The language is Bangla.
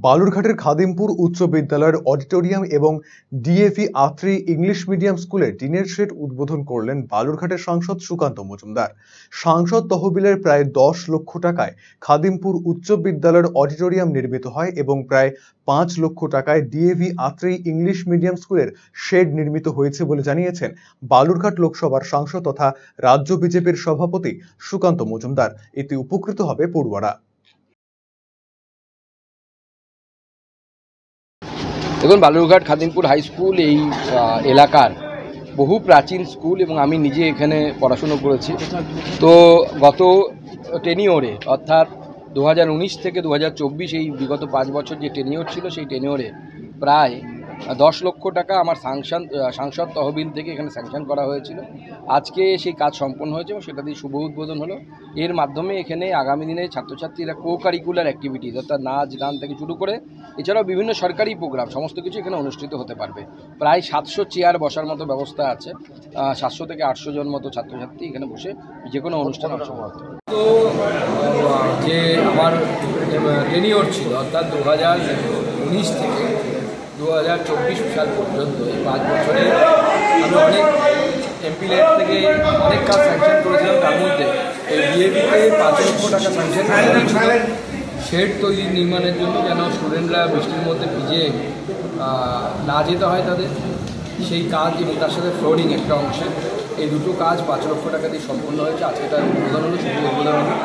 বালুরঘাটের খাদিমপুর উচ্চ বিদ্যালয়ের অডিটোরিয়াম এবং ডিএভি আত্রি ইংলিশ মিডিয়াম স্কুলের টিনের শেড উদ্বোধন করলেন বালুরঘাটের সাংসদ সুকান্ত মজুমদার। সাংসদ তহবিলের প্রায় 10 লক্ষ টাকায় খাদিমপুর উচ্চ বিদ্যালয়ের অডিটোরিয়াম নির্মিত হয় এবং প্রায় 5 লক্ষ টাকায় ডিএভি আত্রি ইংলিশ মিডিয়াম স্কুলের শেড নির্মিত হয়েছে বলে জানিয়েছেন বালুরঘাট লোকসভার সাংসদ তথা রাজ্য বিজেপির সভাপতি সুকান্ত মজুমদার। এতে উপকৃত হবে পড়ুয়ারা। দেখুন, বালুরঘাট খাদিমপুর হাই স্কুল এই এলাকার বহু প্রাচীন স্কুল এবং আমি নিজে এখানে পড়াশুনো করেছি। তো গত টেনিওরে অর্থাৎ 2019 থেকে 2024 এই বিগত 5 বছর যে টেনিওর ছিল, সেই টেনিওরে প্রায় 10 লক্ষ টাকা আমার সাংসদ তহবিল থেকে এখানে স্যাংশন করা হয়েছিল। আজকে সেই কাজ সম্পন্ন হয়েছে এবং সেটা দিয়ে শুভ উদ্বোধন হলো। এর মাধ্যমে এখানে আগামী দিনে ছাত্রছাত্রীরা কারিকুলার অ্যাক্টিভিটিস অর্থাৎ নাচ গান থেকে শুরু করে এছাড়াও বিভিন্ন সরকারি প্রোগ্রাম সমস্ত কিছু এখানে অনুষ্ঠিত হতে পারবে। প্রায় 700 চেয়ার বসার মতো ব্যবস্থা আছে। 700 থেকে 800 জন মতো ছাত্রছাত্রী এখানে বসে যে কোনো অনুষ্ঠান অংশগ্রহণ করতে পারবে। তো যে আমার টেনিওর ছিল অর্থাৎ 2019 থেকে 2024 সাল পর্যন্ত এই 5 বছরে আমি অনেক এমপিলেট থেকে অনেক কাজ স্যাংশন করেছিলাম। তার মধ্যে এই ডিএভিতে 5 লক্ষ টাকা স্যাংশন করেছিল শেড তৈরি নির্মাণের জন্য, যেন স্টুডেন্টরা বৃষ্টির মধ্যে ভিজে না যেতে হয় তাদের, সেই কাজ এবং তার সাথে ফ্লোরিং একটা অংশে, এই দুটো কাজ 5 লক্ষ টাকা দিয়ে সম্পন্ন হয়েছে। আজকে তার উদ্বোধন হলো, শুভ উদ্বোধন হলো।